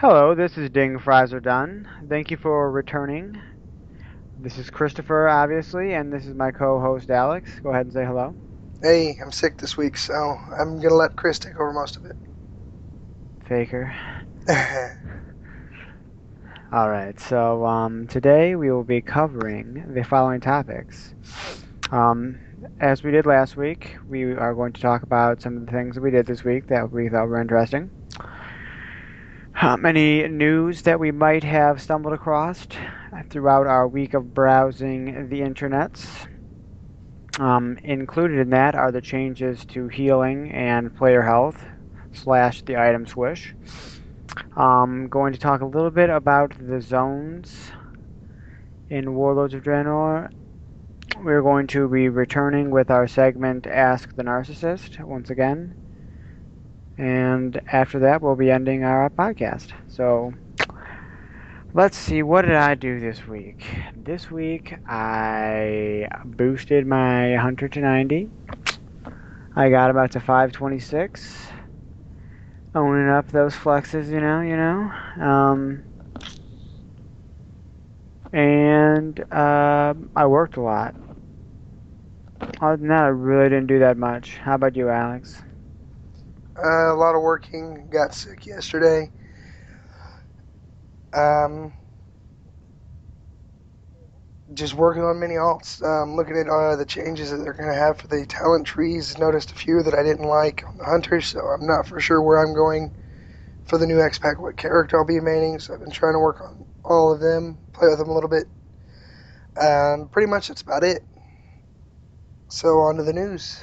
Hello, this is Ding Fraser Dunn. Thank you for returning. This is Christopher, obviously, and this is my co-host Alex. Go ahead and say hello. Hey, I'm sick this week, so I'm gonna let Chris take over most of it. Faker. All right, so today we will be covering the following topics. Um, as we did last week, we are going to talk about some of the things that we did this week that we thought were interesting. Any news that we might have stumbled across throughout our week of browsing the internets. Included in that are the changes to healing and player health slash the item swish. Going to talk a little bit about the zones in Warlords of Draenor. We're going to be returning with our segment Ask the Narcissist once again. And after that, we'll be ending our podcast. So let's see, what did I do this week? This week, I boosted my Hunter to 90. I got about to 526. Owning up those flexes, and I worked a lot. Other than that, I really didn't do that much. How about you, Alex? A lot of working. Got sick yesterday. Um, just working on mini alts. Looking at the changes that they're gonna have for the talent trees. Noticed a few that I didn't like on the hunters, so I'm not for sure where I'm going for the new X pack. What character I'll be maining. So I've been trying to work on all of them, play with them a little bit. Pretty much that's about it. So on to the news.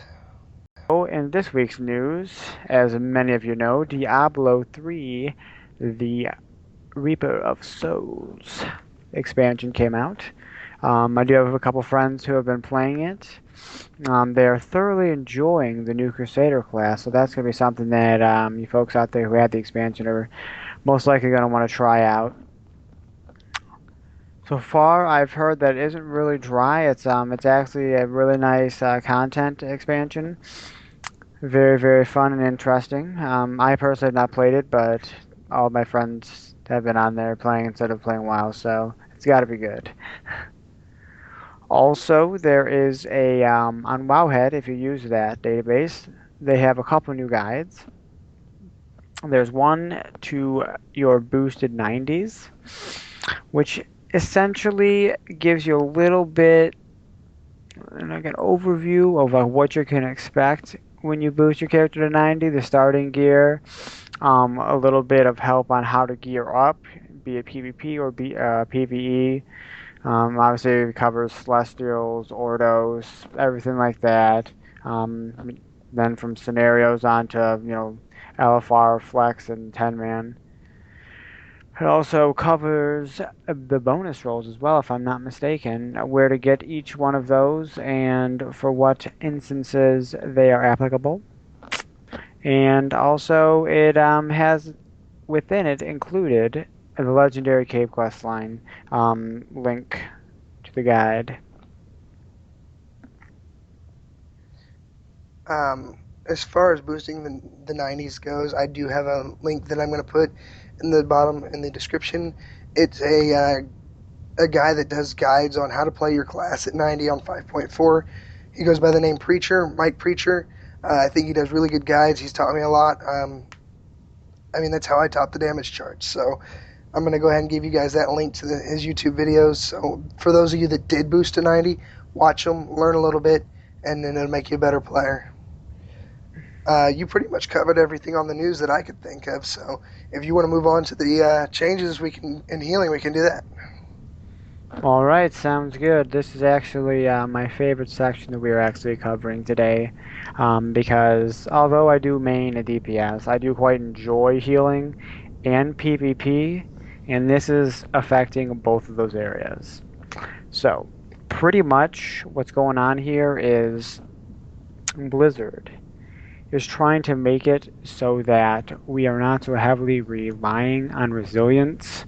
Oh, in this week's news, as many of you know, Diablo 3, the Reaper of Souls expansion came out. I do have a couple friends who have been playing it. They are thoroughly enjoying the new Crusader class, so that's going to be something that you folks out there who had the expansion are most likely going to want to try out. So far, I've heard that it isn't really dry. It's actually a really nice content expansion. Very, very fun and interesting. I personally have not played it, but all my friends have been on there playing instead of playing WoW, so it's got to be good. Also, there is a on Wowhead, if you use that database, they have a couple new guides. There's one to your boosted 90s, which essentially gives you a little bit like an overview of what you can expect when you boost your character to 90, the starting gear, a little bit of help on how to gear up, be it PvP or PvE. Obviously, it covers Celestials, Ordos, everything like that. Then from scenarios on to, LFR, Flex, and 10 man. It also covers the bonus rolls as well, if I'm not mistaken, where to get each one of those and for what instances they are applicable. And also, it has within it included the legendary cave quest line link to the guide. As far as boosting the 90s goes, I do have a link that I'm going to put in the bottom in the description. It's a guy that does guides on how to play your class at 90 on 5.4. He goes by the name Preacher, Mike Preacher. I think he does really good guides. He's taught me a lot. I mean, that's how I top the damage charts. So I'm going to go ahead and give you guys that link to his YouTube videos. So for those of you that did boost to 90, watch them, learn a little bit, and then it'll make you a better player. You pretty much covered everything on the news that I could think of. So if you want to move on to the changes we can in healing, we can do that. All right, sounds good. This is actually my favorite section that we are actually covering today, because although I do main a DPS, I do quite enjoy healing and PvP, and this is affecting both of those areas. So, pretty much what's going on here is Blizzard is trying to make it so that we are not so heavily relying on resilience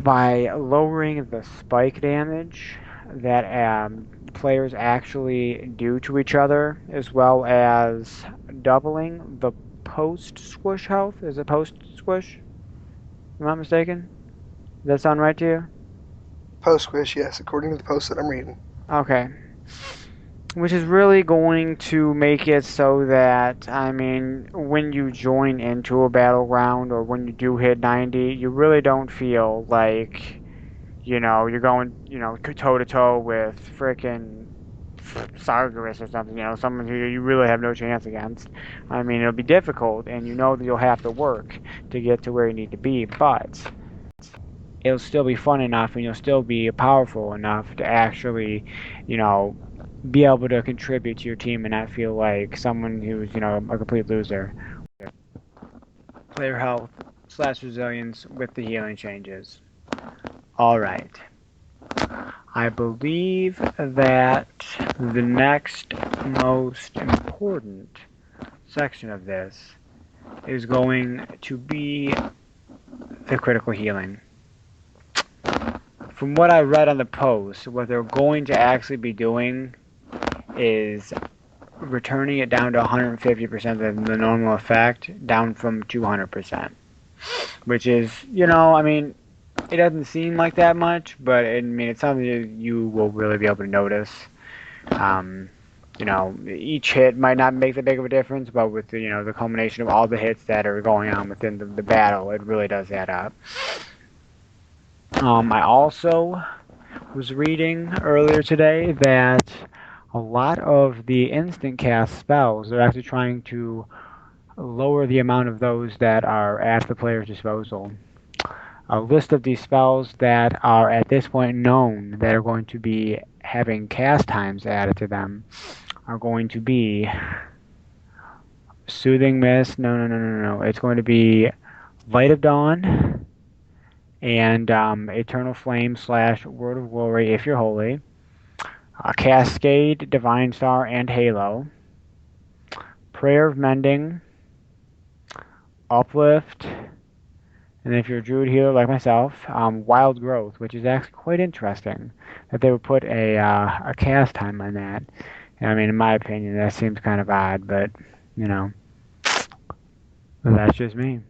by lowering the spike damage that players actually do to each other, as well as doubling the post squish health. Is it post squish? Am I not mistaken? Does that sound right to you? Post squish, yes, according to the post that I'm reading. Okay. Which is really going to make it so that, I mean, when you join into a battleground or when you do hit 90, you really don't feel like, you're going, toe to toe with frickin' Sargeras or something, someone who you really have no chance against. I mean, it'll be difficult, and you know that you'll have to work to get to where you need to be, but it'll still be fun enough and you'll still be powerful enough to actually, you know, be able to contribute to your team and not feel like someone who's, a complete loser. Player health slash resilience with the healing changes. All right. I believe that the next most important section of this is going to be the critical healing. From what I read on the post, what they're going to actually be doing is returning it down to 150% of the normal effect, down from 200%. Which is, I mean, it doesn't seem like that much, but I mean, it's something that you will really be able to notice. Um, each hit might not make that big of a difference, but with the culmination of all the hits that are going on within the battle, it really does add up. I also was reading earlier today that a lot of the instant cast spells are actually trying to lower the amount of those that are at the player's disposal. A list of these spells that are at this point known that are going to be having cast times added to them are going to be Soothing Mist. No, no, no, no, no. It's going to be Light of Dawn and Eternal Flame slash Word of Glory if you're holy. Cascade, Divine Star, and Halo. Prayer of Mending, Uplift, and if you're a Druid healer like myself, Wild Growth, which is actually quite interesting that they would put a cast time on that. And, I mean, in my opinion, that seems kind of odd, but, you know, that's just me.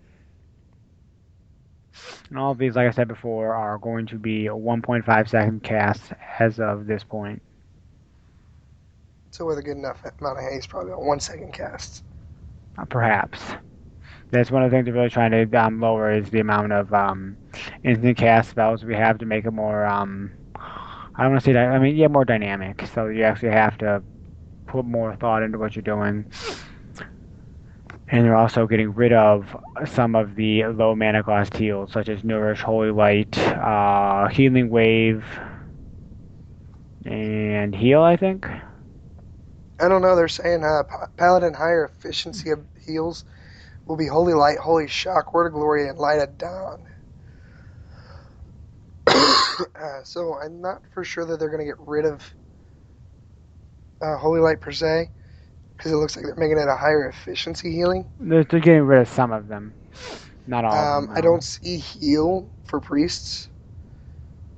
And all of these, like I said before, are going to be 1.5-second casts as of this point. So with a good enough amount of haste, probably about 1 second casts. Perhaps. That's one of the things we're really trying to lower is the amount of instant cast spells we have to make it more, I don't want to say that, I mean, yeah, more dynamic. So you actually have to put more thought into what you're doing. And they're also getting rid of some of the low mana cost heals, such as Nourish, Holy Light, Healing Wave, and Heal, I think. I don't know. They're saying Paladin higher efficiency of heals will be Holy Light, Holy Shock, Word of Glory, and Light of Dawn. So I'm not for sure that they're going to get rid of Holy Light per se, because it looks like they're making it a higher efficiency healing. They're getting rid of some of them. Not all of them, I though. don't see heal for priests,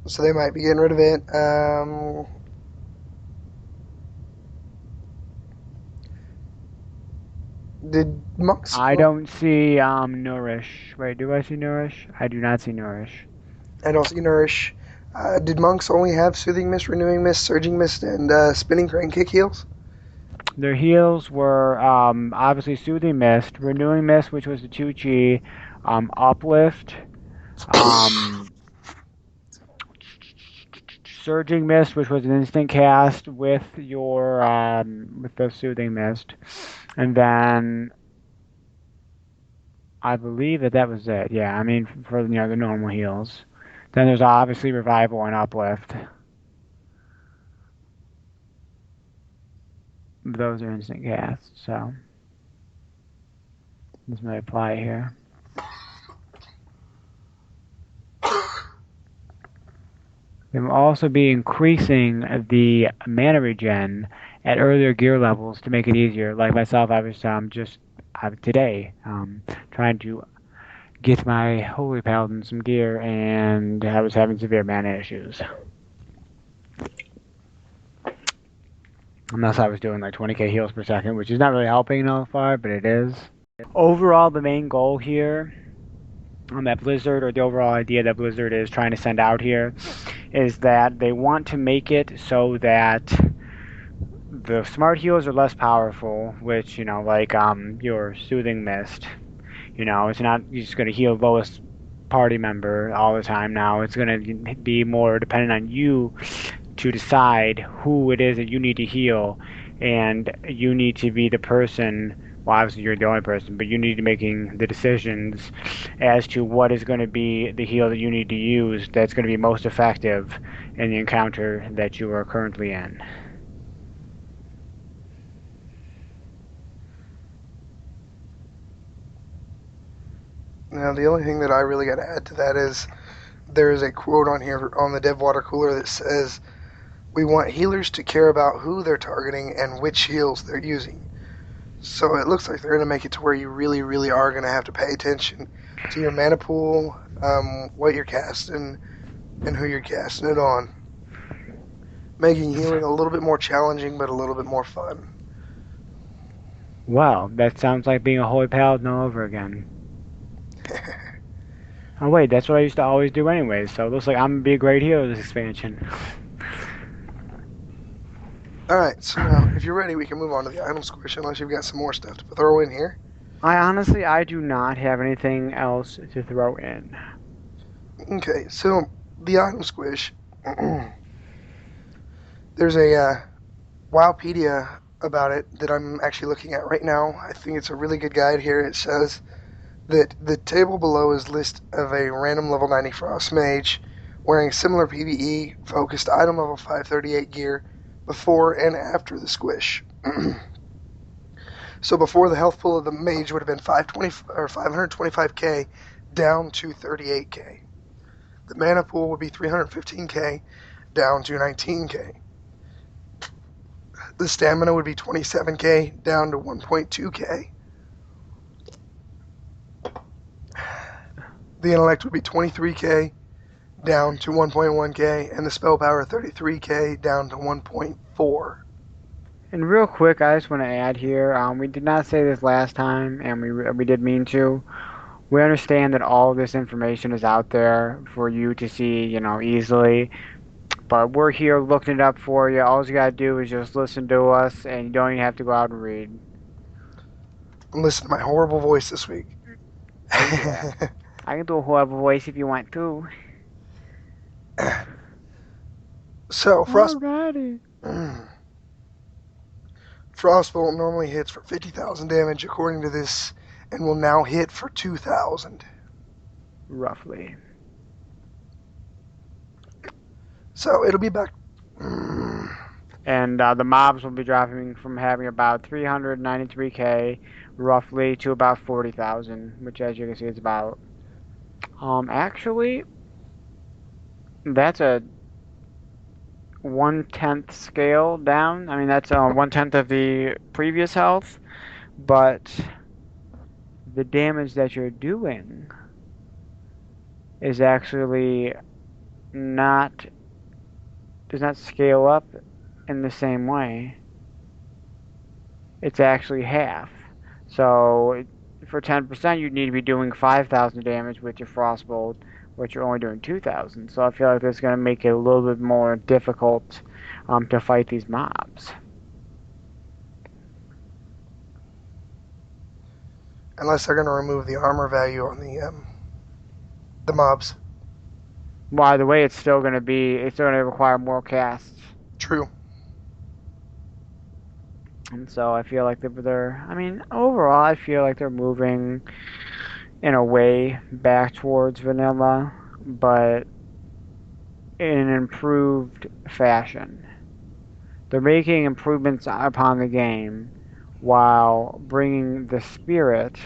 so they might be getting rid of it. Did monks? I don't see Nourish. Wait, do I see Nourish? I do not see Nourish. I don't see nourish. Did monks only have soothing mist, renewing mist, surging mist, and spinning crane kick heals? Their heals were obviously Soothing Mist, Renewing Mist, which was the 2 chi, Uplift, um, Surging Mist, which was an instant cast with your with the Soothing Mist, and then I believe that was it. Yeah, I mean for the normal heals. Then there's obviously Revival and Uplift. Those are instant casts, so this may apply here. They will also be increasing the mana regen at earlier gear levels to make it easier. Like myself, I was just today trying to get my Holy Paladin some gear, and I was having severe mana issues. Unless I was doing like 20k heals per second, which is not really helping so far, but it is. Overall, the main goal here that Blizzard, or the overall idea that Blizzard is trying to send out here, is that they want to make it so that the smart heals are less powerful, which, like your soothing mist. It's not just going to heal lowest party member all the time now. It's going to be more dependent on you to decide who it is that you need to heal, and you need to be the person. Well, obviously you're the only person, but you need to be making the decisions as to what is going to be the heal that you need to use that's going to be most effective in the encounter that you are currently in. Now, the only thing that I really got to add to that is there is a quote on here on the dev water cooler that says, "We want healers to care about who they're targeting and which heals they're using." So it looks like they're going to make it to where you really, really are going to have to pay attention to your mana pool, what you're casting, and who you're casting it on, making healing a little bit more challenging but a little bit more fun. Well, that sounds like being a holy paladin all over again. Oh wait, that's what I used to always do anyways, so it looks like I'm gonna be a great hero this expansion. All right, so now if you're ready, we can move on to the item squish unless you've got some more stuff to throw in here. I do not have anything else to throw in. Okay, so the item squish, there's a Wowpedia about it that I'm actually looking at right now. I think it's a really good guide here. It says that the table below is list of a random level 90 Frost Mage wearing similar PvE focused item level 538 gear before and after the squish. So before, the health pool of the mage would have been 520 or 525k down to 38k. The mana pool would be 315k down to 19k. The stamina would be 27k down to 1.2k. The intellect would be 23k down to 1.1k, and the spell power 33k down to 1.4. And real quick, I just want to add here, we did not say this last time, and we did mean to. We understand that all of this information is out there for you to see, easily. But we're here looking it up for you. All you gotta do is just listen to us, and you don't even have to go out and read. And listen to my horrible voice this week. Oh yeah, I can do a horrible voice if you want to. So, Alrighty. Frostbolt normally hits for 50,000 damage according to this, and will now hit for 2,000. Roughly. So it'll be back. Mm, And the mobs will be dropping from having about 393k roughly to about 40,000, which as you can see is about actually that's a 1/10 scale down. I mean that's 1/10 of the previous health, but the damage that you're doing is actually not does not scale up in the same way. It's actually half. So for 10%, you'd need to be doing 5,000 damage with your Frostbolt, which you're only doing 2,000. So I feel like that's going to make it a little bit more difficult to fight these mobs. unless they're going to remove the armor value on the mobs. Well, either way, it's still going to require more casts. True. And so I feel like I mean, overall, I feel like they're moving in a way back towards vanilla, but in an improved fashion. They're making improvements upon the game while bringing the spirit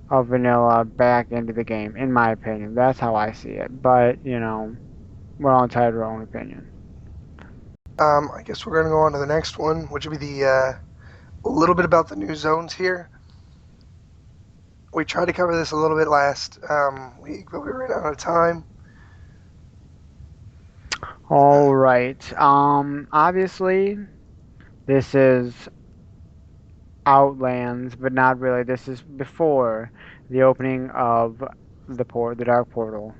of vanilla back into the game, in my opinion. That's how I see it. But, we're all entitled to our own opinion. I guess we're going to go on to the next one, which will be the a little bit about the new zones here. We tried to cover this a little bit last week, but we ran out of time. All right. Obviously, this is Outlands, but not really. This is before the opening of the Dark Portal.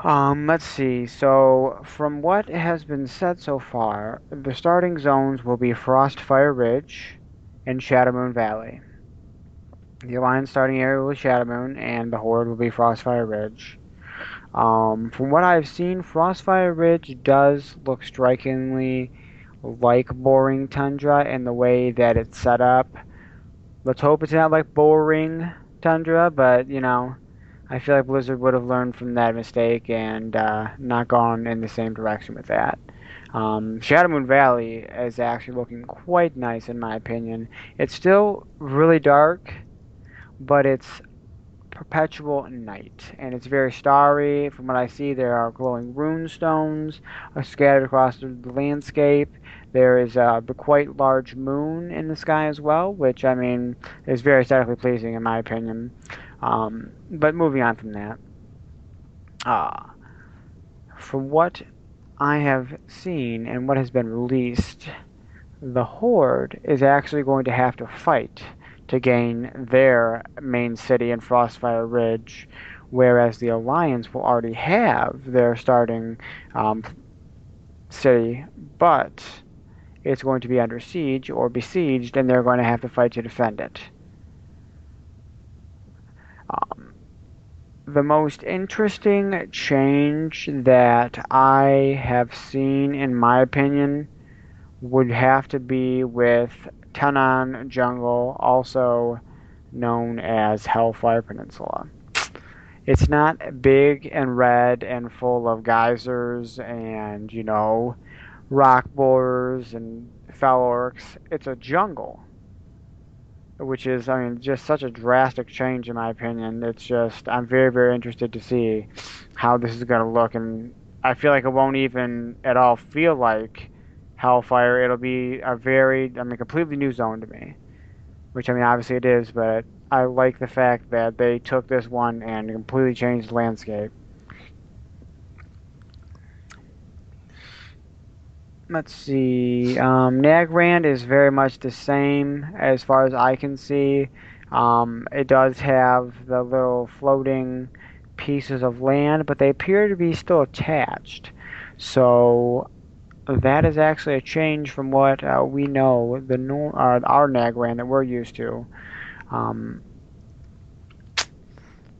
Let's see. So, from what has been said so far, the starting zones will be Frostfire Ridge and Shadowmoon Valley. The Alliance starting area will be Shadowmoon, and the Horde will be Frostfire Ridge. From what I've seen, Frostfire Ridge does look strikingly like boring tundra in the way that it's set up. Let's hope it's not like boring tundra, but I feel like Blizzard would have learned from that mistake and not gone in the same direction with that. Shadow Moon Valley is actually looking quite nice in my opinion. It's still really dark, but it's perpetual night, and it's very starry. From what I see, there are glowing rune stones scattered across the landscape. There is a quite large moon in the sky as well, which I mean is very aesthetically pleasing in my opinion. But moving on from that, uh, from what I have seen and what has been released, the Horde is actually going to have to fight to gain their main city in Frostfire Ridge, whereas the Alliance will already have their starting um, city, but it's going to be under siege or besieged, and they're going to have to fight to defend it. Um, the most interesting change that I have seen, in my opinion, would have to be with Tenon Jungle, also known as Hellfire Peninsula. It's not big and red and full of geysers and, rock borers and fel orcs. It's a jungle, which is, I mean, just such a drastic change in my opinion. It's just, I'm very, very interested to see how this is going to look. And I feel like it won't even at all feel like Hellfire. It'll be a very, I mean, completely new zone to me, which I mean, obviously it is, but I like the fact that they took this one and completely changed the landscape. Let's see. Nagrand is very much the same as far as I can see. It does have the little floating pieces of land, but they appear to be still attached. So that is actually a change from what we know, our Nagrand that we're used to. Um,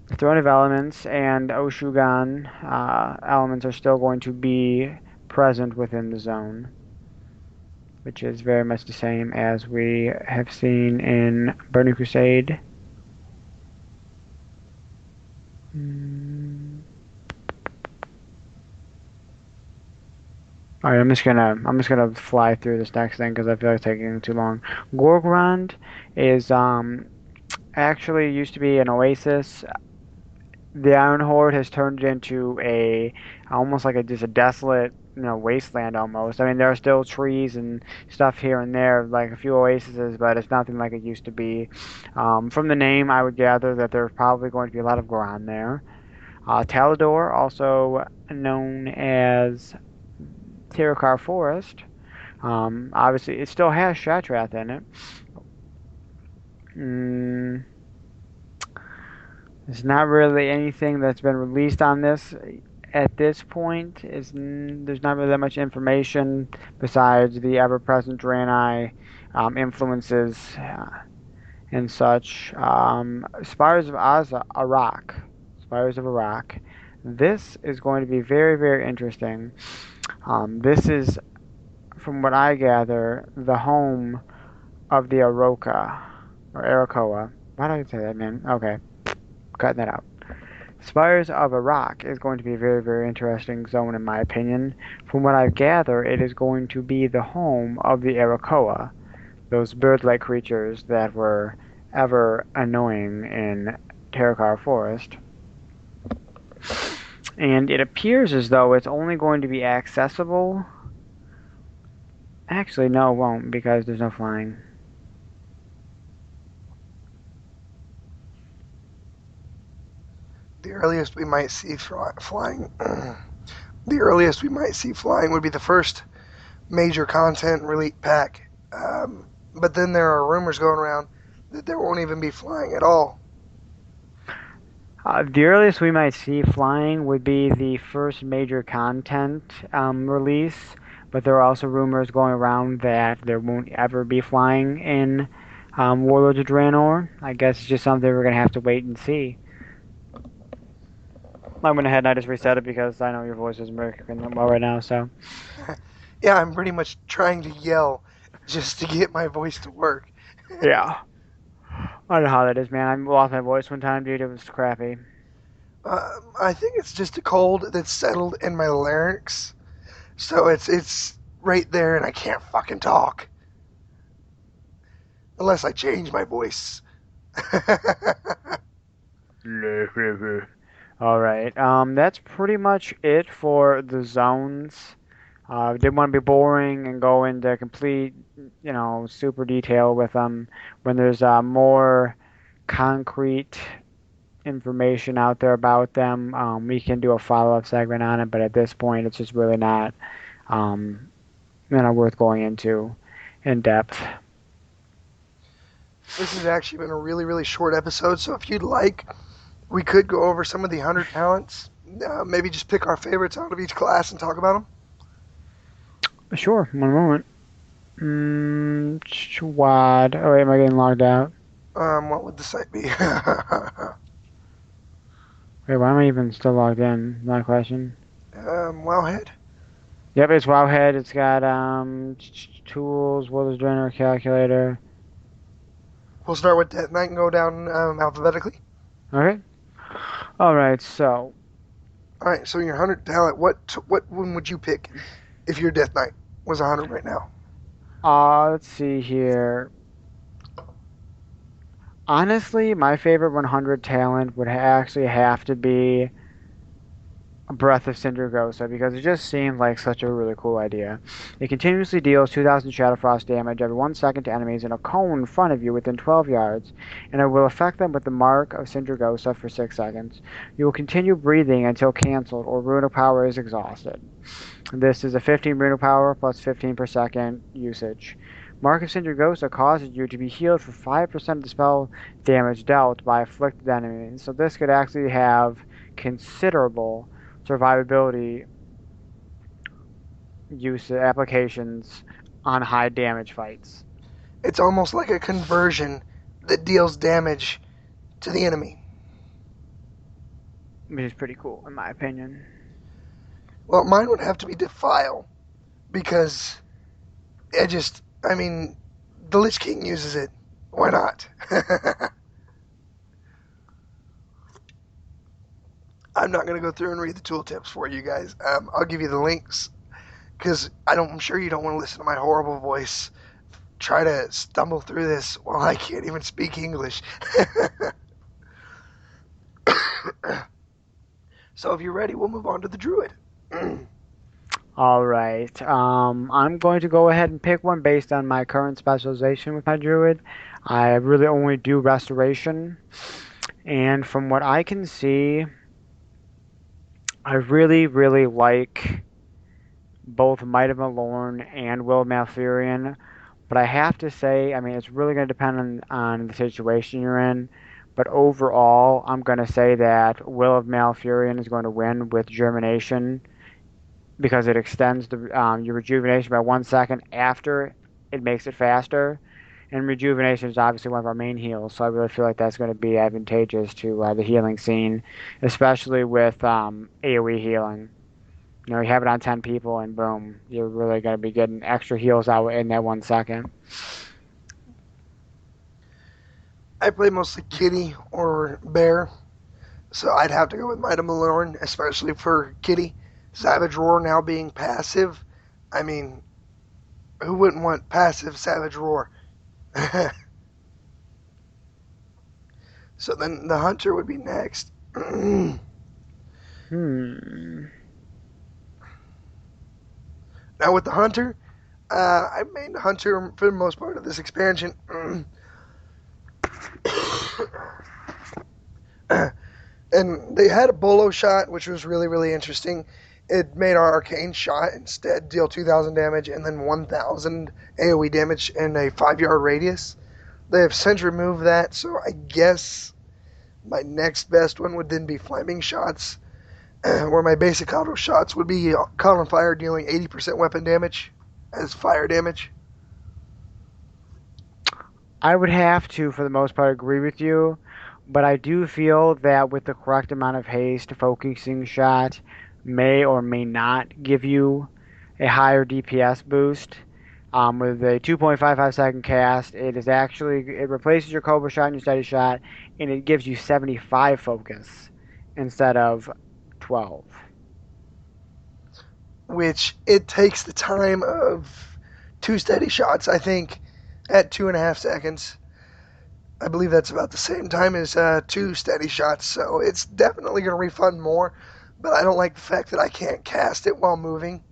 The Throne of Elements and Oshugan elements are still going to be present within the zone, which is very much the same as we have seen in Burning Crusade. Mm. All right, I'm just gonna fly through this next thing because I feel like it's taking too long. Gorgrond is actually used to be an oasis. The Iron Horde has turned it into a almost like just a desolate, wasteland almost. I mean, there are still trees and stuff here and there, like a few oases, but it's nothing like it used to be. From the name, I would gather that there's probably going to be a lot of Goron there. Talador, also known as Tirakar Forest. Obviously, it still has Shatrath in it. Mm, There's not really anything that's been released on this at this point. There's not really that much information besides the ever-present Draenei influences and such. Spires of Iraq. Spires of Iraq. This is going to be very, very interesting. This is, from what I gather, the home of the Aroka or Arakoa. Why did I say that, man? Okay, cutting that out. Spires of Iraq is going to be a very, very interesting zone in my opinion. From what I gather, it is going to be the home of the Arakoa, those bird-like creatures that were ever annoying in Terakar Forest. And it appears as though it's only going to be accessible. Actually, no, it won't because there's no flying. The earliest we might see flying, the earliest we might see flying would be the first major content release pack, But then there are rumors going around that there won't even be flying at all. The earliest we might see flying would be the first major content release, but there are also rumors going around that there won't ever be flying in Warlords of Draenor. I guess it's just something we're gonna have to wait and see. I went ahead and I just reset it because I know your voice isn't working well right now. So Yeah, I'm pretty much trying to yell just to get my voice to work. yeah, I don't know how that is, man. I lost my voice one time, dude. It was crappy. I think it's just a cold that's settled in my larynx, so it's right there, and I can't fucking talk unless I change my voice. All right. That's pretty much it for the zones. Didn't want to be boring and go into complete, super detail with them. When there's more concrete information out there about them, we can do a follow-up segment on it. But at this point, it's just really not, um, worth going into in depth. This has actually been a really, really short episode, so if you'd like, we could go over some of the 100 talents. Maybe just pick our favorites out of each class and talk about Sure. One moment. Squad. Oh wait, am I getting logged out? them. What would the site be? Wait, why am I even still logged in? Not a question. Wowhead. Yep, it's Wowhead. It's got tools, Willis Joiner, calculator. We'll start with Death Knight and go down alphabetically. Okay. All right. So, All right, so your 100 talent, what one would you pick if your Death Knight was 100 right now? let's see here. Honestly, my favorite 100 talent would actually have to be Breath of Sindragosa because it just seemed like such a really cool idea. It continuously deals 2,000 Shadow Frost damage every 1 second to enemies in a cone in front of you within 12 yards, and it will affect them with the mark of Sindragosa for 6 seconds. You will continue breathing until cancelled or runic power is exhausted. This is a 15 runic power plus 15 per second usage. Mark of Sindragosa causes you to be healed for 5% of the spell damage dealt by afflicted enemies, so this could actually have considerable survivability use applications on high damage fights, It's almost like a conversion that deals damage to the enemy. which is pretty cool in my opinion. Well, mine would have to be Defile because I mean, the Lich King uses it. Why not? I'm not going to go through and read the tooltips for you guys. I'll give you the links because I'm sure you don't want to listen to my horrible voice try to stumble through this while I can't even speak English. So if you're ready, we'll move on to the Druid. All right. I'm going to go ahead and pick one based on my current specialization with my druid. I really only do restoration, and from what I can see, I really, really like both Might of Malorn and Will of Malfurion. But I have to say, I mean, it's really going to depend on the situation you're in. But overall, I'm going to say that Will of Malfurion is going to win with Germination because it extends your rejuvenation by 1 second after it makes it faster. And rejuvenation is obviously one of our main heals, so I really feel like that's going to be advantageous to the healing scene, especially with AoE healing. You have it on 10 people, and boom, you're really going to be getting extra heals out in that 1 second. I play mostly Kitty or Bear, so I'd have to go with Might of Malorn, especially for Kitty. Savage Roar now being passive. I mean, who wouldn't want passive Savage Roar? So then the Hunter would be next. Now Hmm. with the Hunter, I've made the Hunter for the most part of this expansion. And they had a bolo shot, which was really, really interesting. It made our arcane shot instead deal 2,000 damage and then 1,000 AoE damage in a 5-yard radius. They have since removed that, so I guess my next best one would then be flaming shots, where my basic auto shots would be caught on fire, dealing 80% weapon damage as fire damage. I would have to, for the most part, agree with you, but I do feel that with the correct amount of haste, focusing shot may or may not give you a higher DPS boost. With a 2.55 second cast, it replaces your Cobra shot and your steady shot, and it gives you 75 focus instead of 12. Which it takes the time of 2 steady shots, I think, at 2.5 seconds. I believe that's about the same time as 2 steady shots, so it's definitely going to refund more. But I don't like the fact that I can't cast it while moving.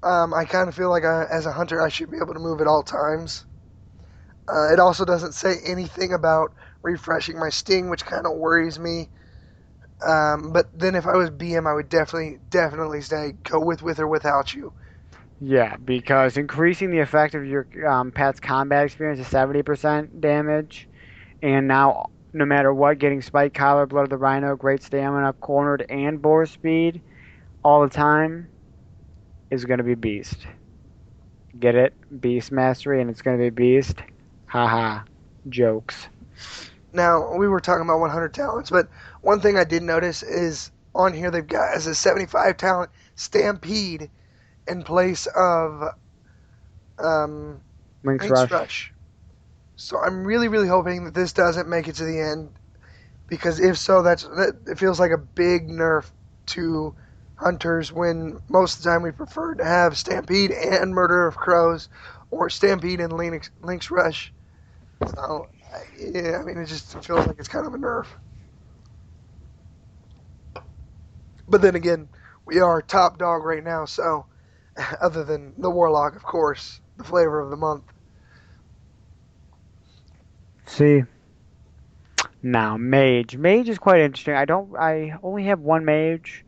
I kind of feel like as a hunter, I should be able to move at all times. It also doesn't say anything about refreshing my sting, which kind of worries me. But then if I was BM, I would definitely say go with or without you. Yeah, because increasing the effect of your pet's combat experience to 70% damage, and now no matter what, getting Spike, Collar, Blood of the Rhino, great stamina, cornered, and bore speed all the time is going to be beast. Get it? Beast mastery, and it's going to be beast. Haha. Jokes. Now we were talking about 100 talents, but one thing I did notice is on here they've got as a 75 talent Stampede in place of um, Link's Link's Rush. Rush. So I'm really hoping that this doesn't make it to the end, because if so, that it feels like a big nerf to hunters when most of the time we prefer to have Stampede and Murder of Crows or Stampede and Link's Rush. So yeah, I mean it just feels like it's kind of a nerf. But then again, we are top dog right now, so other than the Warlock, of course, the flavor of the month. See. Now, Mage. Mage is quite interesting. I only have one Mage,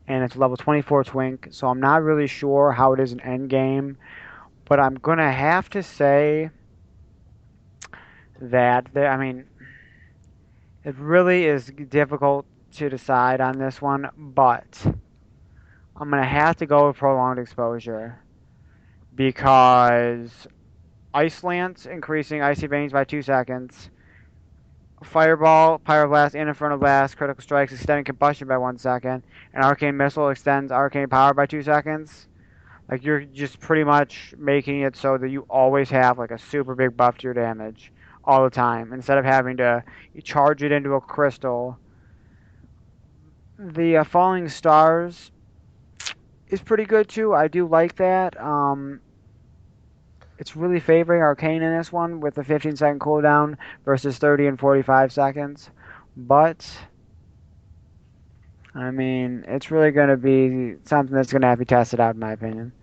and it's level 24 Twink, so I'm not really sure how it is in endgame, but I'm gonna have to say that I mean, it really is difficult to decide on this one, but I'm gonna have to go with prolonged exposure because Ice Lance increasing Icy Veins by 2 seconds, Fireball, Pyroblast, and Inferno Blast critical strikes extending combustion by 1 second, and Arcane Missile extends Arcane Power by 2 seconds. Like you're just pretty much making it so that you always have like a super big buff to your damage all the time instead of having to charge it into a crystal. The Falling Stars is pretty good too. I do like that. It's really favoring Arcane in this one with the 15-second cooldown versus 30 and 45 seconds. But I mean, it's really going to be something that's going to have to be tested out, in my opinion.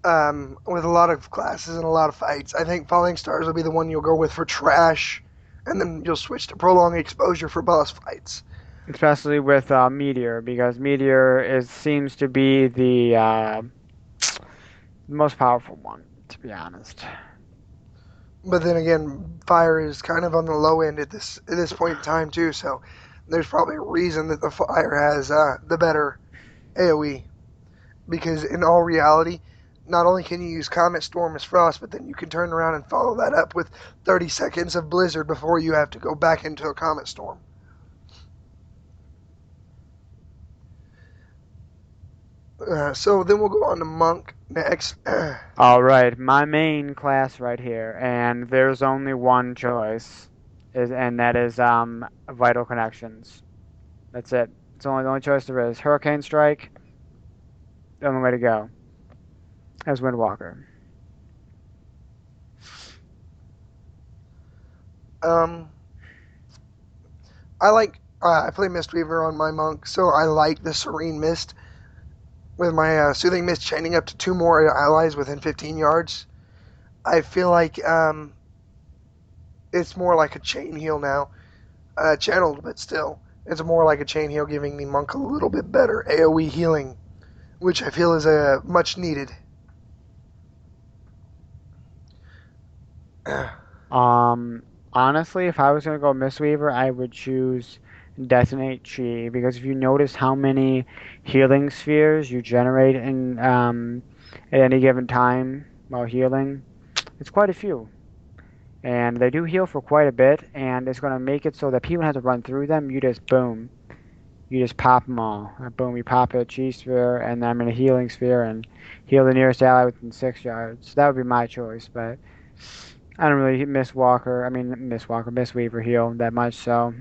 With a lot of classes and a lot of fights, I think Falling Stars will be the one you'll go with for trash, and then you'll switch to Prolonged Exposure for boss fights. Especially with Meteor, because Meteor seems to be the most powerful one, to be honest. But then again, Fire is kind of on the low end at this point in time too, so there's probably a reason that the Fire has the better AOE. Because in all reality, not only can you use Comet Storm as Frost, but then you can turn around and follow that up with 30 seconds of Blizzard before you have to go back into a Comet Storm. So then we'll go on to Monk next. All right, my main class right here, and there's only one choice, and that is Vital Connections. That's it. It's only the only choice there is. Hurricane Strike, the only way to go as Windwalker. um, I play Mistweaver on my Monk, so I like the Serene Mist with my Soothing Mist chaining up to 2 more allies within 15 yards. I feel like it's more like a chain heal now, channeled, but still. It's more like a chain heal, giving the monk a little bit better AoE healing, which I feel is much needed. Um, Honestly, if I was gonna go Mistweaver, I would choose Detonate Chi because if you notice how many healing spheres you generate in at any given time while healing, it's quite a few. And they do heal for quite a bit, and it's gonna make it so that people have to run through them. You just boom, you just pop them all. Boom, you pop a Chi sphere, and then I'm in a healing sphere and heal the nearest ally within 6 yards. That would be my choice, but. I don't really miss Walker. I mean, miss Walker, miss Weaver heal that much, so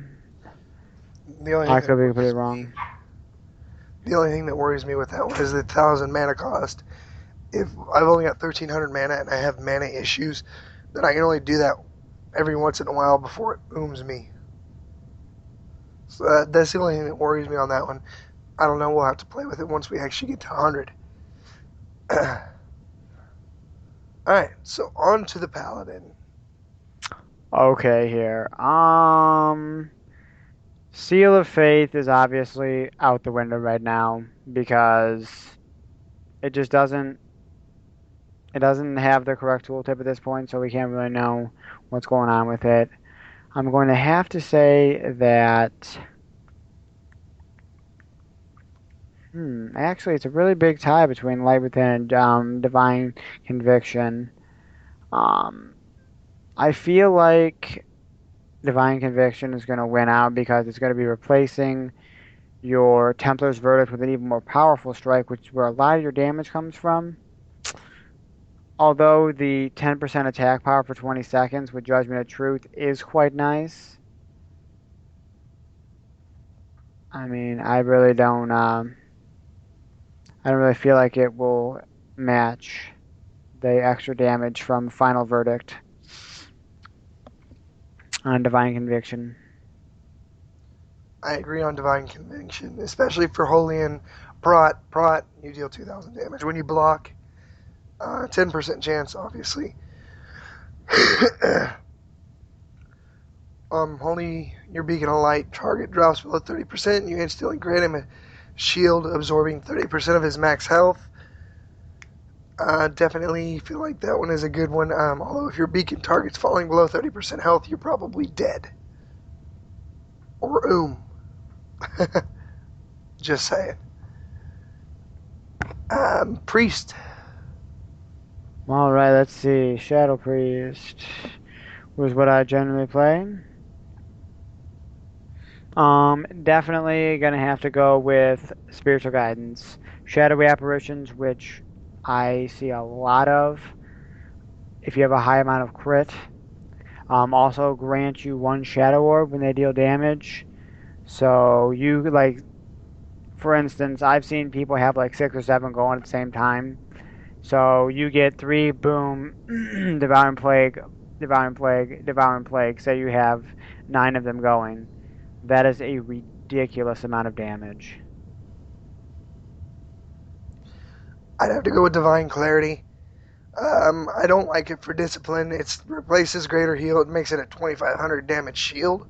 The only I thing that could be pretty worries me, wrong. the only thing that worries me with that one is the 1,000 mana cost. If I've only got 1,300 mana and I have mana issues, then I can only do that every once in a while before it booms me. So that's the only thing that worries me on that one. I don't know. We'll have to play with it once we actually get to 100. All right, so on to the paladin. Okay, here. Seal of Faith is obviously out the window right now because it just doesn't have the correct tooltip at this point, so we can't really know what's going on with it. I'm going to have to say that actually it's a really big tie between Light Within and Divine Conviction. Um, I feel like Divine Conviction is going to win out because it's going to be replacing your Templar's Verdict with an even more powerful strike, which is where a lot of your damage comes from. Although the 10% attack power for 20 seconds with Judgment of Truth is quite nice. I mean, I don't really feel like it will match the extra damage from Final Verdict on Divine Conviction. I agree on divine conviction, especially for holy and prot. Prot, you deal 2,000 damage when you block. 10% chance, obviously. Holy, your beacon of light target drops below 30%. You instantly grant him a shield, absorbing 30% of his max health. Definitely feel like that one is a good one. Although if your beacon target's falling below 30% health, you're probably dead. Or Just saying. Priest. All right, let's see. Shadow Priest was what I generally play. Definitely gonna have to go with spiritual guidance, shadowy apparitions, which I see a lot of. If you have a high amount of crit, also grant you one shadow orb when they deal damage. So you like, for instance, I've seen people have like 6 or 7 going at the same time. So you get three, boom, devouring plague, devouring plague, devouring plague. Say you have 9 of them going. That is a ridiculous amount of damage. I'd have to go with divine clarity. I don't like it for discipline. It replaces greater heal. It makes it a 2,500 damage shield.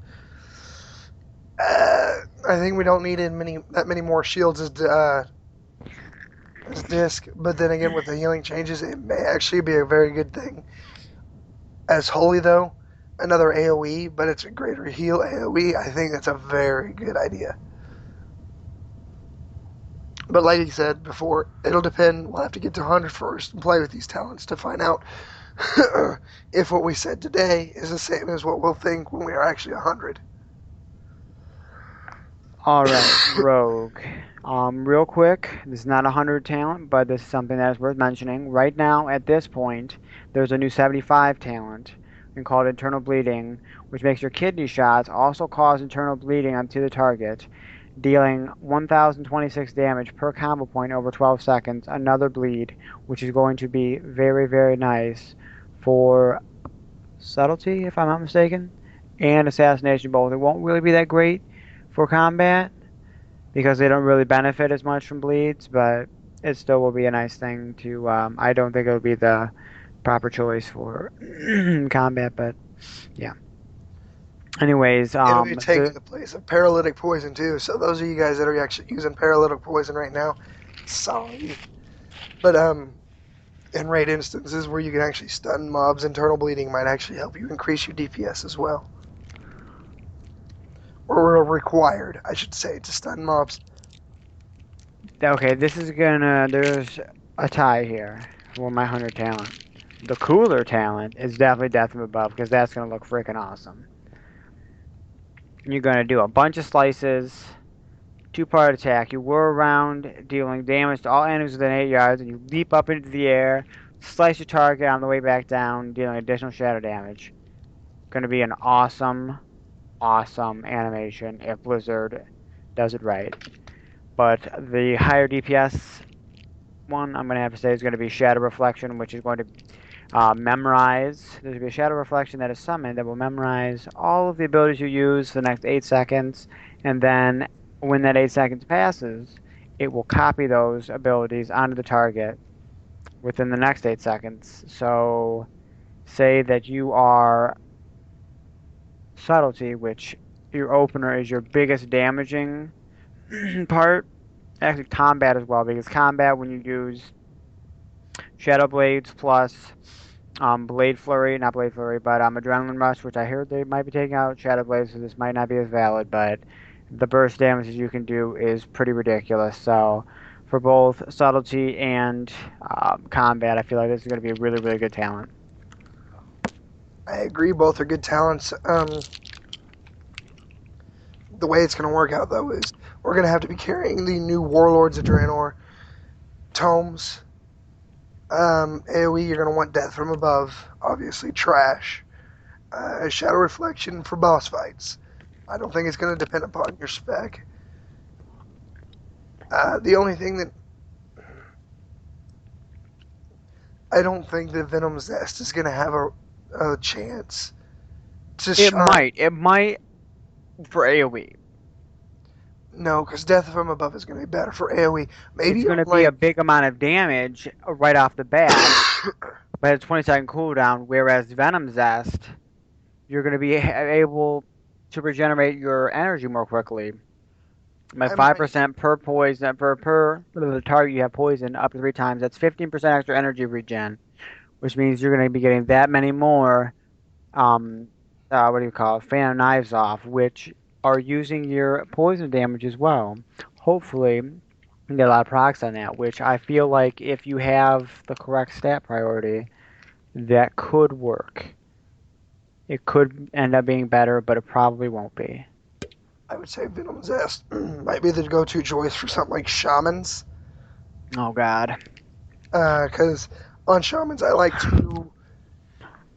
I think we don't need that many more shields as disc. But then again, with the healing changes, it may actually be a very good thing. As holy though, another AOE, but it's a greater heal AOE. I think that's a very good idea. But like you said before, it'll depend. We'll have to get to 100 first and play with these talents to find out if what we said today is the same as what we'll think when we are actually 100. All right, Rogue. Real quick, this is not a 100 talent, but this is something that is worth mentioning. Right now, at this point, there's a new 75 talent called Internal Bleeding, which makes your kidney shots also cause internal bleeding onto the target, dealing 1,026 damage per combo point over 12 seconds. Another bleed, which is going to be very, very nice for subtlety, if I'm not mistaken, and assassination both. It won't really be that great for combat because they don't really benefit as much from bleeds, but it still will be a nice thing to. I don't think it'll be the proper choice for combat, but yeah. Anyways, It'll be taking the place of paralytic poison too. So those of you guys that are actually using paralytic poison right now, sorry, but in rate instances where you can actually stun mobs, internal bleeding might actually help you increase your DPS as well, or required, I should say, to stun mobs. okay, this is gonna. There's a tie here for my hunter talent. The cooler talent is definitely Death from Above because that's gonna look freaking awesome. You're gonna do a bunch of slices, two-part attack. You whir around, dealing damage to all enemies within 8 yards, and you leap up into the air, slice your target on the way back down, dealing additional shadow damage. Gonna be an awesome, awesome animation if Blizzard does it right. But the higher DPS one, I'm gonna have to say, is gonna be Shadow Reflection, which is going to memorize. There's going to be a shadow reflection that is summoned that will memorize all of the abilities you use for the next 8 seconds. And then when that 8 seconds passes, it will copy those abilities onto the target within the next 8 seconds. So say that you are subtlety, which your opener is your biggest damaging part. Actually, combat as well, because combat, when you use Shadow Blades plus Blade Flurry, not Blade Flurry, but Adrenaline Rush, which I heard they might be taking out Shadow Blade, so this might not be as valid, but the burst damage that you can do is pretty ridiculous. So for both subtlety and combat, I feel like this is going to be a really, really good talent. I agree, both are good talents. The way it's going to work out though is we're going to have to be carrying the new Warlords of Draenor tomes. AoE, you're going to want Death from Above, obviously trash. Shadow Reflection for boss fights. I don't think it's going to depend upon your spec. The only thing that I don't think that Venom Zest is going to have a chance to It shine. might. It might for AoE. No, because Death from Above is going to be better for AoE. It's Maybe going on to be a like big amount of damage right off the bat, but it's 20-second cooldown, whereas Venom Zest, you're going to be able to regenerate your energy more quickly. By I might 5% per poison per the target you have poison up to 3 times. That's 15% extra energy regen, which means you're going to be getting that many more um what do you call it? Fan of knives off, which are using your poison damage as well. Hopefully, you can get a lot of procs on that, which I feel like if you have the correct stat priority, that could work. It could end up being better, but it probably won't be. I would say Venom Zest might be the go-to choice for something like shamans. Oh God. Because on shamans, I like to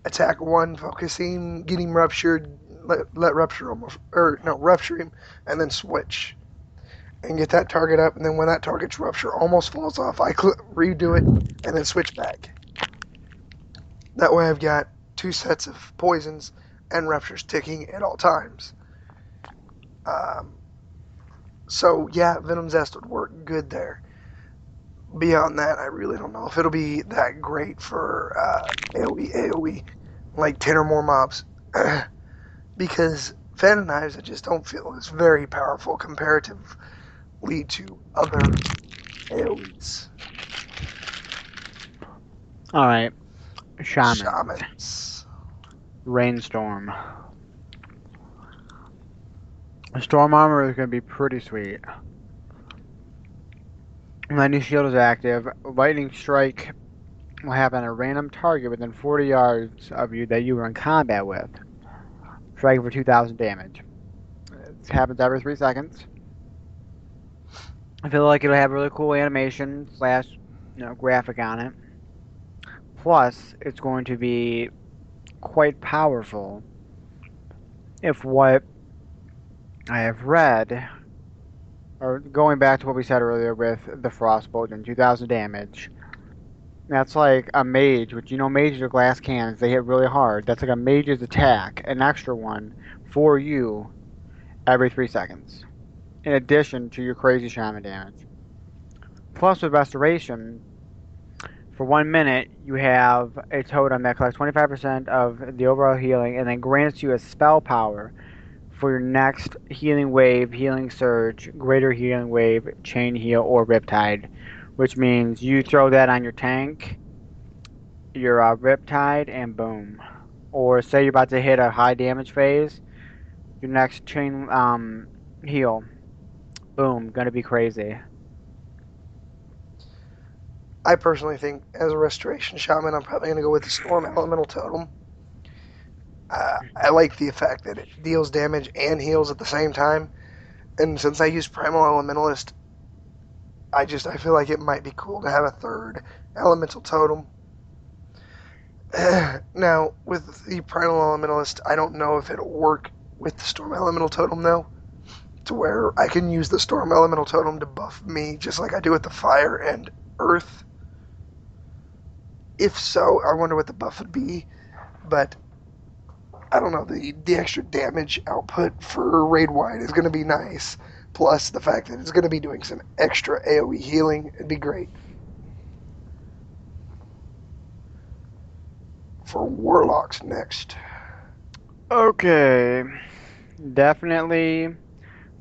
attack one, focusing, get him ruptured, let rupture almost, or no, rupture him, and then switch and get that target up. And then when that target's rupture almost falls off, I redo it and then switch back. That way, I've got two sets of poisons and ruptures ticking at all times. Um, so yeah, Venom Zest would work good there. Beyond that, I really don't know if it'll be that great for AoE, like 10 or more mobs. Because Phantom Knives, I just don't feel is very powerful comparatively to other AoEs. All right. Shamans. Shamans. Rainstorm. Storm armor is going to be pretty sweet. Lightning shield is active. Lightning strike will happen on a random target within 40 yards of you that you are in combat with, striking for 2,000 damage. It happens every 3 seconds. I feel like it'll have really cool animation slash graphic on it. Plus, it's going to be quite powerful if what I have read, or going back to what we said earlier with the frostbolt and 2,000 damage. That's like a mage, which mages are glass cannons. They hit really hard. That's like a mage's attack, an extra one for you every 3 seconds, in addition to your crazy shaman damage. Plus, with restoration, for 1 minute, you have a totem that collects 25% of the overall healing and then grants you a spell power. for your next healing wave, healing surge, greater healing wave, chain heal, or riptide, which means you throw that on your tank, your riptide, and boom. Or say you're about to hit a high damage phase, your next chain heal, boom, gonna be crazy. I personally think, as a restoration shaman, I'm probably going to go with the Storm Elemental Totem. I like the effect that it deals damage and heals at the same time. And since I use Primal Elementalist, I feel like it might be cool to have a third Elemental Totem. Now, with the Primal Elementalist, I don't know if it'll work with the Storm Elemental Totem though, to where I can use the Storm Elemental Totem to buff me just like I do with the Fire and Earth. If so, I wonder what the buff would be. But I don't know, the extra damage output for raid wide is going to be nice. Plus the fact that it's going to be doing some extra AoE healing, it'd be great. For warlocks next. Okay, definitely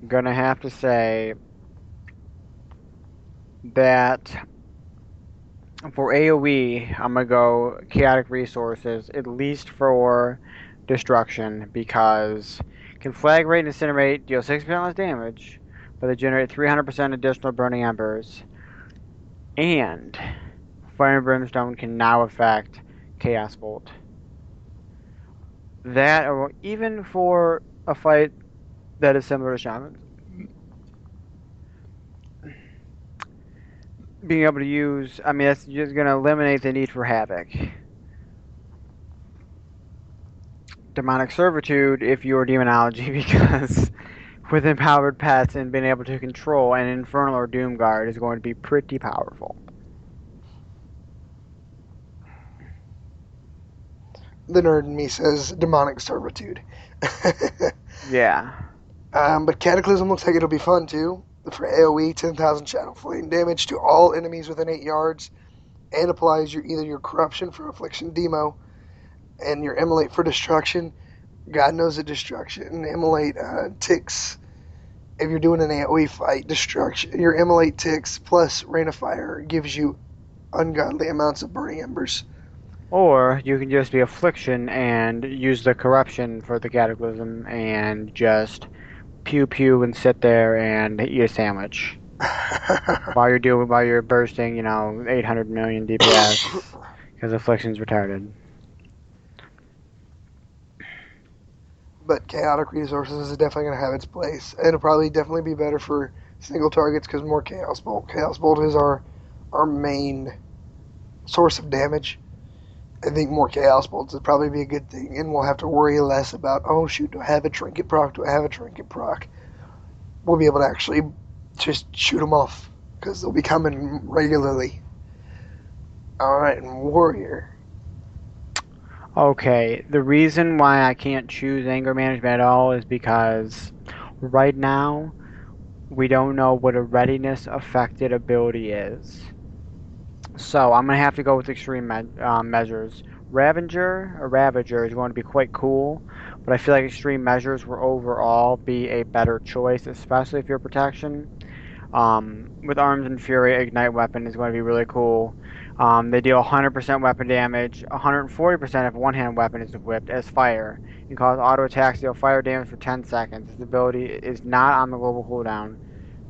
gonna have to say that for AoE, I'm gonna go chaotic resources, at least for destruction, because conflagrate and incinerate deal 6% less damage, but they generate 300% additional burning embers, and fire and brimstone can now affect chaos bolt. That, or even for a fight that is similar to shamans, being able to use, I mean, that's just gonna eliminate the need for havoc. Demonic servitude if you're demonology, because with empowered pets and being able to control an infernal or doom guard is going to be pretty powerful. The nerd in me says demonic servitude. Yeah. But Cataclysm looks like it'll be fun too. For AoE, 10,000 Shadow Flame damage to all enemies within 8 yards, and applies either your Corruption for Affliction Demo and your Immolate for Destruction. God knows that Destruction, Immolate ticks. If you're doing an AoE fight, Destruction, your Immolate ticks plus Rain of Fire gives you ungodly amounts of Burning Embers. Or you can just be affliction and use the corruption for the cataclysm and just pew pew and sit there and eat a sandwich while you're bursting, 800 million DPS because affliction's retarded. But chaotic resources is definitely going to have its place. It'll probably definitely be better for single targets because more chaos bolt. Chaos bolt is our main source of damage. I think more chaos bolts would probably be a good thing, and we'll have to worry less about, oh shoot, do I have a trinket proc? Do I have a trinket proc? We'll be able to actually just shoot them off because they'll be coming regularly. All right, and warrior. Okay, the reason why I can't choose anger management at all is because right now we don't know what a readiness affected ability is. So I'm gonna have to go with extreme measures. Ravager is going to be quite cool, but I feel like extreme measures will overall be a better choice, especially if you're protection. With Arms and Fury, Ignite Weapon is going to be really cool. They deal 100% weapon damage, 140% if one-hand weapon is equipped as fire, and cause auto attacks deal fire damage for 10 seconds. This ability is not on the global cooldown.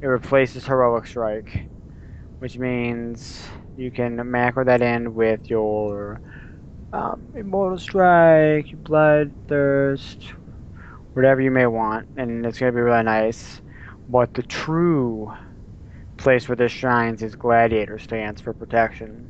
It replaces Heroic Strike, which means you can macro that in with your Immortal Strike, your Bloodthirst, whatever you may want, and it's going to be really nice. But the true place where this shines is Gladiator stance for protection.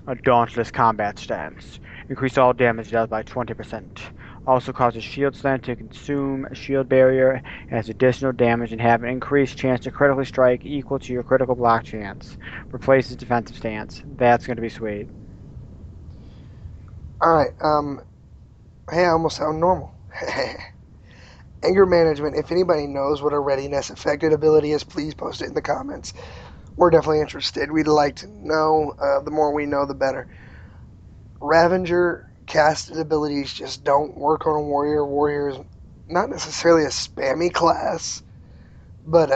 A dauntless combat stance. Increase all damage dealt by 20%. Also causes shield slam to consume a shield barrier, has additional damage, and have an increased chance to critically strike equal to your critical block chance. Replaces defensive stance. That's going to be sweet. All right. Hey, I almost sound normal. Anger management. If anybody knows what a readiness affected ability is, please post it in the comments. We're definitely interested. We'd like to know. The more we know, the better. Ravager casted abilities just don't work on a warrior. Warriors not necessarily a spammy class, but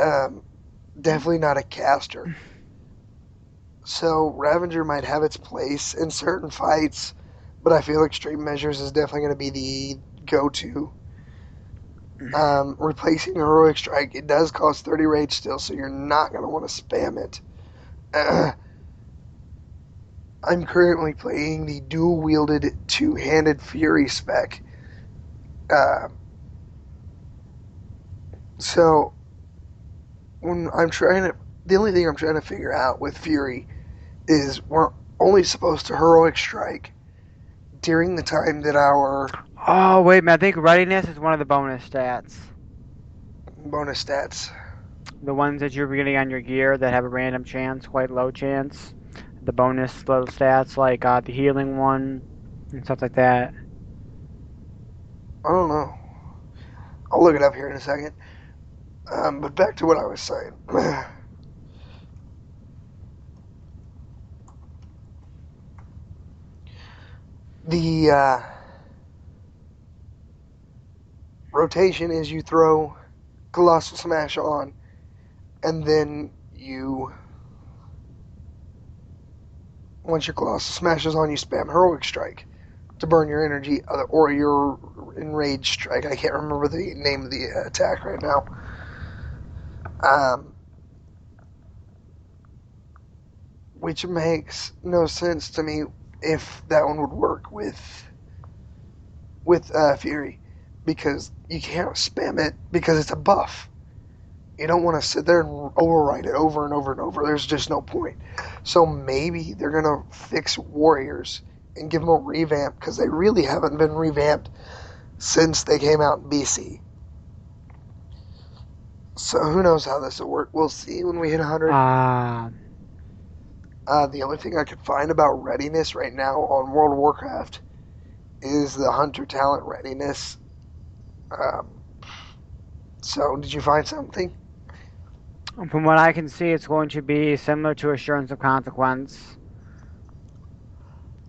definitely not a caster. So Ravager might have its place in certain fights, but I feel Extreme Measures is definitely going to be the go-to. Replacing Heroic Strike, it does cost 30 rage still, so you're not going to want to spam it. I'm currently playing the dual-wielded two-handed Fury spec. Uh, so when I'm trying to, the only thing I'm trying to figure out with Fury is we're only supposed to Heroic Strike during the time that our Oh, wait, man. I think readiness is one of the bonus stats. bonus stats. The ones that you're getting on your gear that have a random chance, quite low chance. The bonus little stats, like the healing one and stuff like that. I don't know. I'll look it up here in a second. But back to what I was saying. The rotation is you throw Colossal Smash on, and then once your Colossal Smash is on, you spam Heroic Strike to burn your energy, or your Enraged Strike. I can't remember the name of the attack right now. Um, which makes no sense to me if that one would work with Fury, because you can't spam it because it's a buff. You don't want to sit there and override it over and over and over. There's just no point. So maybe they're gonna fix Warriors and give them a revamp, because they really haven't been revamped since they came out in BC. So who knows how this will work? We'll see when we hit 100. Uh, The only thing I could find about readiness right now on World of Warcraft is the Hunter talent readiness. Um, so did you find something? from what I can see, it's going to be similar to Assurance of Consequence.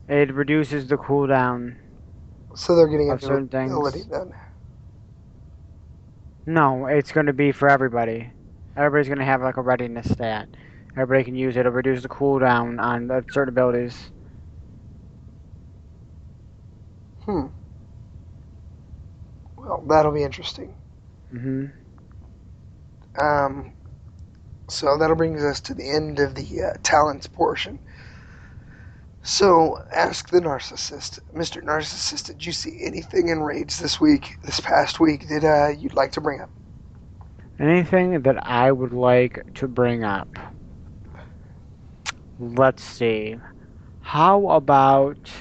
It reduces the cooldown So they're getting a of new certain ability things. then. No, it's going to be for everybody. Everybody's going to have like a readiness stat. Everybody can use it. It'll reduce the cooldown on certain abilities. Hmm. Well, that'll be interesting. Hmm. Um, so that'll bring us to the end of the talents portion. So, ask the narcissist, Mr. Narcissist, did you see anything in Rage this past week, that you'd like to bring up? Anything that I would like to bring up? Let's see. How about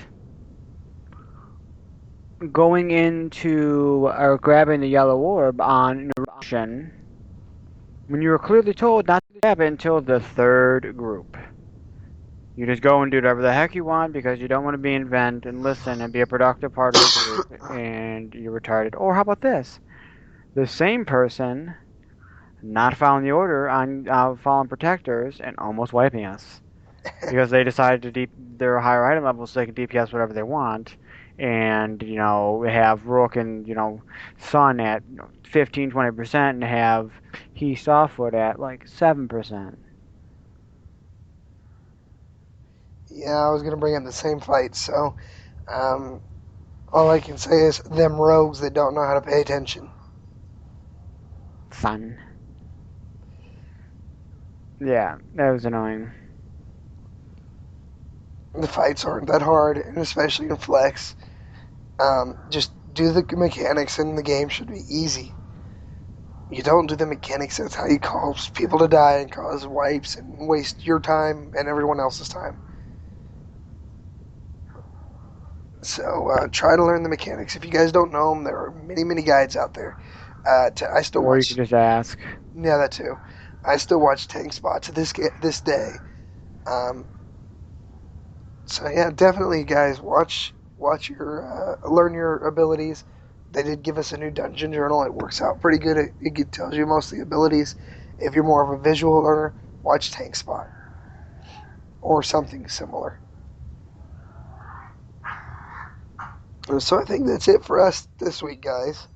going into or grabbing the yellow orb on interruption when you were clearly told not to grab it until the third group? You just go and do whatever the heck you want because you don't want to be in vent and listen and be a productive part of the group and you're retarded. Or how about this? The same person not following the order on fallen protectors and almost wiping us because they decided to deep their higher item levels so they can DPS whatever they want, and we have Rook and Sun at 15-20% and have he Softwood at like 7%. Yeah, I was going to bring up the same fight, so um, all I can say is them rogues that don't know how to pay attention. Fun. Yeah, that was annoying. The fights aren't that hard, and especially in Flex. Just do the mechanics, and the game should be easy. You don't do the mechanics, that's how you cause people to die and cause wipes and waste your time and everyone else's time. So try to learn the mechanics. If you guys don't know them, there are many, many guides out there. I still Or you could watch, just ask. yeah, that too. I still watch Tank Spot to this day. Um, so yeah, definitely, guys, watch your learn your abilities. They did give us a new dungeon journal. It works out pretty good. It tells you most of the abilities. If you're more of a visual learner, watch Tank Spot or something similar. So I think that's it for us this week, guys.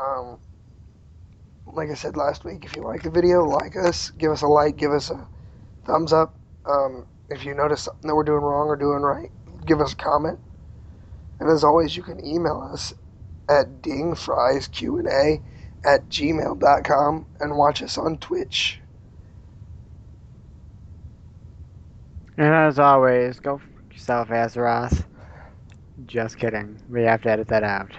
Um, like I said last week, if you like the video, like us, give us a like, give us a thumbs up. If you notice something that we're doing wrong or doing right, give us a comment. And as always, you can email us at dingfriesqa@gmail.com and watch us on Twitch. And as always, go f yourself, Azeroth. Just kidding. We have to edit that out.